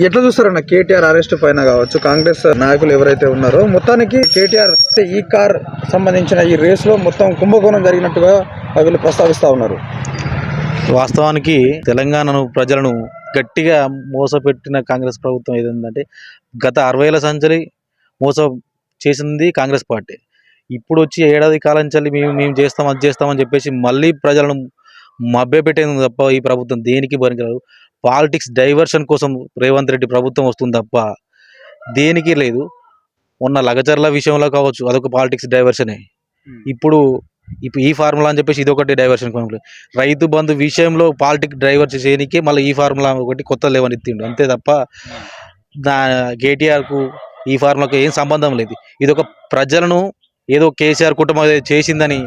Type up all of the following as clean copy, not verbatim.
ఎట్లా చూస్తారన్న కేటీఆర్ అరెస్ట్ పైన కావచ్చు, కాంగ్రెస్ నాయకులు ఎవరైతే ఉన్నారో మొత్తానికి కేటీఆర్ ఈ కార్ సంబంధించిన ఈ రేస్ లో మొత్తం కుంభకోణం జరిగినట్టుగా వీళ్ళు ప్రస్తావిస్తా ఉన్నారు. వాస్తవానికి తెలంగాణను ప్రజలను గట్టిగా మోసపెట్టిన కాంగ్రెస్ ప్రభుత్వం ఏదంటే గత 60 సంవత్సరాలు మోసం చేసింది కాంగ్రెస్ పార్టీ. ఇప్పుడు వచ్చి ఏడాది కాలం చల్లి మేము చేస్తాం అది చేస్తామని చెప్పేసి మళ్ళీ ప్రజలను మభ్యపెట్టేందుకు తప్ప ఈ ప్రభుత్వం దేనికి పనికిరాదు. పాలిటిక్స్ డైవర్షన్ కోసం రేవంత్ రెడ్డి ప్రభుత్వం వస్తుంది తప్ప దేనికి లేదు. మొన్న లగచర్ల విషయంలో కావచ్చు, అదొక పాలిటిక్స్ డైవర్షనే. ఇప్పుడు ఈ ఫార్ములా అని చెప్పేసి ఇదొకటి డైవర్షన్. రైతు బంధు విషయంలో పాలిటిక్స్ డైవర్షన్ చేయడానికి మళ్ళీ ఈ ఫార్ములా ఒకటి కొత్త లేవనెత్తిండు అంతే తప్ప కేటీఆర్కు ఈ ఫార్ములాకు ఏం సంబంధం లేదు. ఇదొక ప్రజలను ఏదో కేసీఆర్ కుటుంబం చేసిందని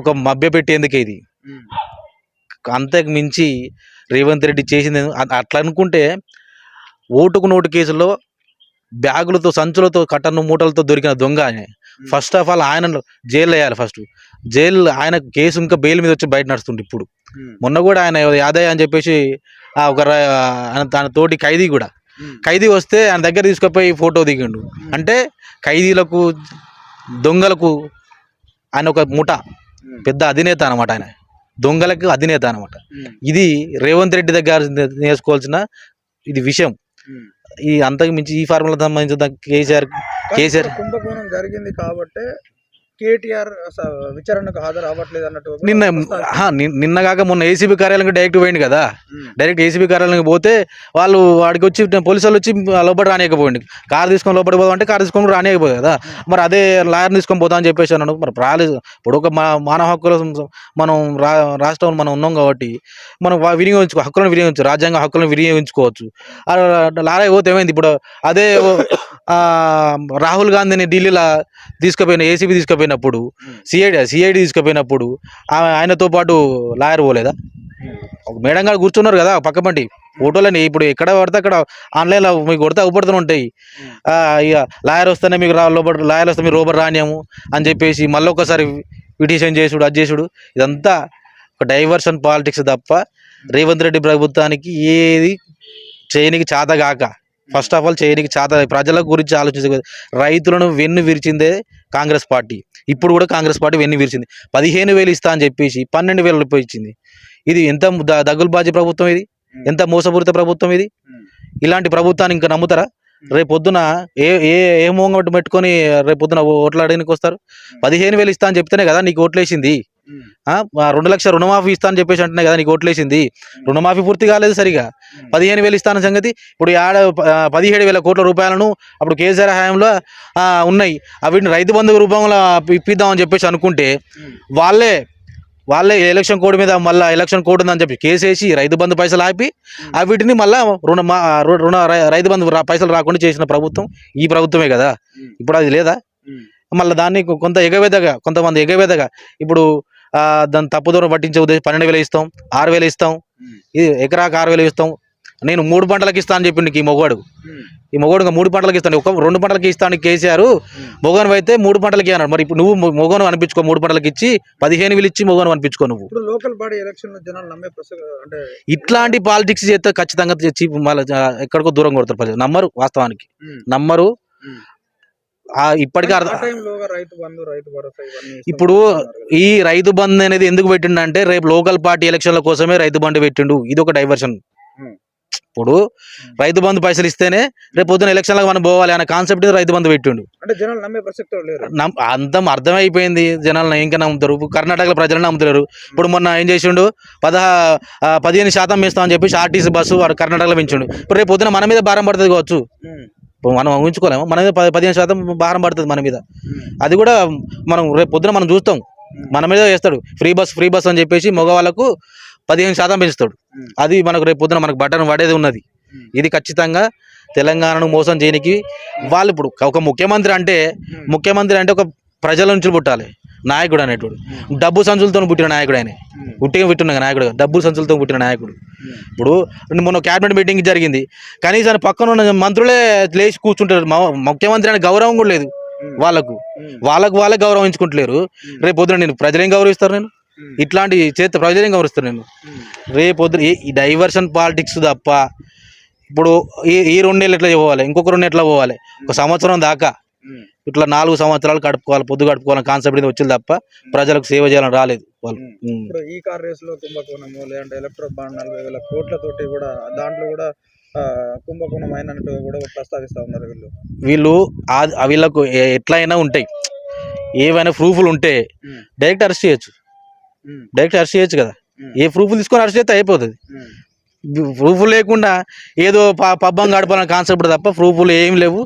ఒక మభ్యపెట్టేందుకే ఇది. అంతకు మించి రేవంత్ రెడ్డి చేసింది అట్లా అనుకుంటే ఓటుకు నోటు కేసుల్లో బ్యాగులతో సంచులతో కట్టను మూటలతో దొరికిన దొంగ ఆయన. ఫస్ట్ ఆఫ్ ఆల్ ఆయన జైలు వేయాలి. ఫస్ట్ జైలు ఆయన కేసు ఇంకా బెయిల్ మీద వచ్చి బయట నడుస్తుంది. ఇప్పుడు మొన్న కూడా ఆయన యాదయ్య అని చెప్పేసి ఒక తన తోటి ఖైదీ వస్తే ఆయన దగ్గర తీసుకుపోయి ఫోటో దిగిండు. అంటే ఖైదీలకు దొంగలకు ఆయన ఒక ముఠ పెద్ద అధినేత అనమాట. ఆయన దొంగలకు అధినేత అనమాట. ఇది రేవంత్ రెడ్డి దగ్గర నేర్చుకోవాల్సిన ఇది విషయం. ఈ అంతకు మించి ఈ ఫార్ములా సంబంధించిన కేసీఆర్ కుంభకోణం జరిగింది కాబట్టి కేటీఆర్ విచారణకు హాజరు అవ్వట్లేదు అన్నట్టు నిన్న కాక మొన్న ఏసీబీ కార్యాలయం డైరెక్ట్ పోయింది కదా. డైరెక్ట్ ఏసీబీ కార్యాలయం పోతే వాళ్ళు వాడికి వచ్చి పోలీసు వాళ్ళు వచ్చి లోపల రానియకపోయింది. కారు తీసుకొని లోపలికి పోదాం అంటే కారు తీసుకొని రానియకపోయింది కదా. మరి అదే లాయర్ని తీసుకొని పోతా అని చెప్పేసి అన్నాడు. మరి రాలేదు. ఇప్పుడు ఒక మానవ హక్కుల మనం రాష్ట్రంలో మనం ఉన్నాం కాబట్టి మనం హక్కులను వినియోగించు, రాజ్యాంగ హక్కులను వినియోగించుకోవచ్చు. లాయర్ పోతే ఏమైంది? ఇప్పుడు అదే రాహుల్ గాంధీని ఢిల్లీలో తీసుకుపోయిన ఏసీబీ తీసుకుపోయినప్పుడు సిఐడి తీసుకుపోయినప్పుడు ఆయనతో పాటు లాయర్ పోలేదా? ఒక మేడం గారు కూర్చున్నారు కదా పక్క పంటి ఫోటోలని. ఇప్పుడు ఎక్కడ పడితే అక్కడ ఆన్లైన్లో మీకు కొడితే అవుపడుతూనే ఉంటాయి. ఇక లాయర్ వస్తేనే మీకు లాయర్ వస్తే మీరు లోపల రానియము అని చెప్పేసి మళ్ళీ ఒకసారి పిటిషన్ చేసుడు అది చేసుడు. ఇదంతా ఒక డైవర్షన్ పాలిటిక్స్ తప్ప రేవంత్ రెడ్డి ప్రభుత్వానికి ఏది చేయనికి చేతగాక, ఫస్ట్ ఆఫ్ ఆల్ చేయనికి చేత, ప్రజల గురించి ఆలోచించే రైతులను వెన్ను విరిచిందే కాంగ్రెస్ పార్టీ. ఇప్పుడు కూడా కాంగ్రెస్ పార్టీ వెన్ను విరిచింది. 15,000 ఇస్తా అని చెప్పేసి 12,000 రూపాయలు ఇచ్చింది. ఇది ఎంత దగులుబాజీ ప్రభుత్వం, ఇది ఎంత మోసపూరిత ప్రభుత్వం ఇది. ఇలాంటి ప్రభుత్వాన్ని ఇంకా నమ్ముతారా? రేపొద్దున ఏ మోంగ పెట్టుకొని రేపొద్దున ఓట్లు అడగడానికి వస్తారు? 15,000 ఇస్తా అని చెప్తేనే కదా నీకు ఓట్లేసింది. 2 లక్షల రుణమాఫీ ఇస్తా అని చెప్పేసి అంటున్నాయి కదా నీకు ఓట్లేసింది. రుణమాఫీ పూర్తి కాలేదు సరిగా. 15,000 ఇస్తాన సంగతి ఇప్పుడు 17,000 కోట్ల రూపాయలను అప్పుడు కేసీఆర్ హయాంలో ఉన్నాయి. వీటిని రైతు బంధు రూపంలో ఇప్పిద్దామని చెప్పేసి అనుకుంటే వాళ్ళే ఎలక్షన్ కోడ్ మీద మళ్ళీ ఎలక్షన్ కోడ్ ఉందని చెప్పి కేసేసి రైతు బంధు పైసలు ఆపి వీటిని మళ్ళీ రైతు బంధు పైసలు రాకుండా చేసిన ప్రభుత్వం ఈ ప్రభుత్వమే కదా. ఇప్పుడు అది లేదా? మళ్ళీ దాన్ని కొంతమంది ఎగవేదగా ఇప్పుడు దాన్ని తప్పుదూరం పట్టించే ఉద్దేశం 12,000 ఇస్తాం, 6,000 ఇస్తాం, ఇది ఎకరాకు 6,000 ఇస్తాం, నేను 3 పంటలకు ఇస్తాను అని చెప్పిండు ఈ మొగోడు. ఈ మొగోడు ఇంకా 3 పంటలకు ఇస్తాను, 2 పంటలకి ఇస్తాను కేసీఆర్. మొగోను అయితే 3 పంటలకి అన్నాడు. మరి ఇప్పుడు నువ్వు మొగోను అనిపించుకో, 3 పంటలకు ఇచ్చి 15,000 ఇచ్చి మొగోను అనిపించుకో. నువ్వు లోకల్ బాడీ ఎలక్షన్ జనాలు నమ్మే అంటే ఇట్లాంటి పాలిటిక్స్ చేస్తే ఖచ్చితంగా తెచ్చి మళ్ళీ ఎక్కడికో దూరం కొడతారు ప్రజలు. నమ్మరు, వాస్తవానికి నమ్మరు. ఇప్పటికీ ఇప్పుడు ఈ రైతు బంధు అనేది ఎందుకు పెట్టిండంటే రేపు లోకల్ పార్టీ ఎలక్షన్ల కోసమే రైతు బంధు పెట్టిండు. ఇది ఒక డైవర్షన్. ఇప్పుడు రైతు బంధు పైసలు ఇస్తేనే రేపు పొద్దున ఎలక్షన్లకు మనం పోవాలి అనే కాన్సెప్ట్ రైతు బంధు పెట్టిండు. అంత అర్థమైపోయింది. జనాలను ఇంకా నమ్ముతారు. కర్ణాటకలో ప్రజలను నమ్ముతారు. ఇప్పుడు మొన్న ఏం చేసిండు, 15% ఇస్తామని చెప్పేసి ఆర్టీసీ బస్సు కర్ణాటకలో పెంచిండు. ఇప్పుడు రేపు పొద్దున మన మీద భారం పడుతుంది కావచ్చు. ఇప్పుడు మనం ఊహించుకోలేము, మన మీద 15% భారం పడుతుంది మన మీద. అది కూడా మనం రేపు పొద్దున మనం చూస్తాం, మన మీద వేస్తాడు. ఫ్రీ బస్ అని చెప్పేసి మగవాళ్ళకు 15% పెంచుతాడు. అది మనకు రేపు పొద్దున మనకు బటన్ పడేది ఉన్నది. ఇది ఖచ్చితంగా తెలంగాణను మోసం చేయడానికి వాళ్ళు. ఇప్పుడు ఒక ముఖ్యమంత్రి అంటే ఒక ప్రజల నుంచి పుట్టాలి నాయకుడు అనేటోడు. డబ్బు సంచులతో పుట్టిన నాయకుడు ఆయన. ఉట్టిగా పుట్టిన నాయకుడు, డబ్బు సంచులతో పుట్టిన నాయకుడు. ఇప్పుడు మొన్న క్యాబినెట్ మీటింగ్ జరిగింది, కనీసం పక్కన ఉన్న మంత్రులే లేచి కూర్చుంటారు. ముఖ్యమంత్రి అనే గౌరవం కూడా లేదు వాళ్ళే గౌరవించుకుంటలేరు. రేపు పొద్దున నేను ప్రజలేం గౌరవిస్తారు? నేను ఇట్లాంటి చేస్తే ప్రజలేం గౌరవిస్తారు? నేను రేపు పొద్దున ఈ డైవర్షన్ పాలిటిక్స్ తప్ప ఇప్పుడు ఈ 2 నెలలు ఎట్లా పోవాలి, ఇంకొక 2 ఎట్లా పోవాలి, ఒక సంవత్సరం దాకా ఇట్లా 4 సంవత్సరాలు గడుపుకోవాలి, పొద్దు గడుపుకోవాలని కాన్సెప్ట్ ఇది వచ్చింది తప్ప ప్రజలకు సేవ చేయాలని రాలేదు వాళ్ళు. ఇప్పుడు ఈ కార్ రేస్ లో కుంభకోణము లేదంటే ఎలక్ట్రో బాండ్ 40,000 కోట్లతోటి కూడా దాంట్లో కూడా కుంభకోణం అయినట్టు కూడా ప్రస్తావిస్తా ఉన్నారు వీళ్ళు వీళ్ళకు ఎట్లయినా ఉంటాయి, ఏవైనా ప్రూఫ్లు ఉంటే డైరెక్ట్ అరెస్ట్ చేయొచ్చు కదా. ఏ ప్రూఫ్లు తీసుకొని అరెస్ట్ చేస్తే అయిపోతుంది. ప్రూఫ్ లేకుండా ఏదో పబ్బం గడపాలని కాన్సెప్ట్ తప్ప ప్రూఫ్లు ఏం లేవు.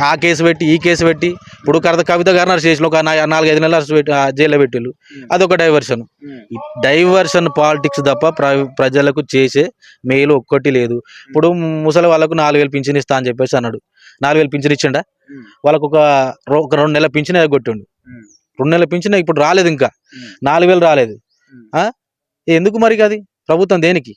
ఆ కేసు పెట్టి ఈ కేసు పెట్టి ఇప్పుడు కవిత గారిని అరెస్ట్ చేసిన ఒక 4-5 నెలలు అరెస్ట్ పెట్టి జైల్లో పెట్టిళ్ళు. అదొక డైవర్షన్ పాలిటిక్స్ తప్ప ప్రజలకు చేసే మేలు ఒక్కటి లేదు. ఇప్పుడు ముసలి వాళ్ళకు 4,000 పింఛన్ ఇస్తా అని చెప్పేసి అన్నాడు. 4,000 పింఛన్ ఇచ్చిండా? వాళ్ళకు ఒక 2 నెలల పింఛన్ కొట్టిండు. 2 నెలల పింఛన్ ఇప్పుడు రాలేదు, ఇంకా 4,000 రాలేదు. ఎందుకు మరి అది ప్రభుత్వం దేనికి?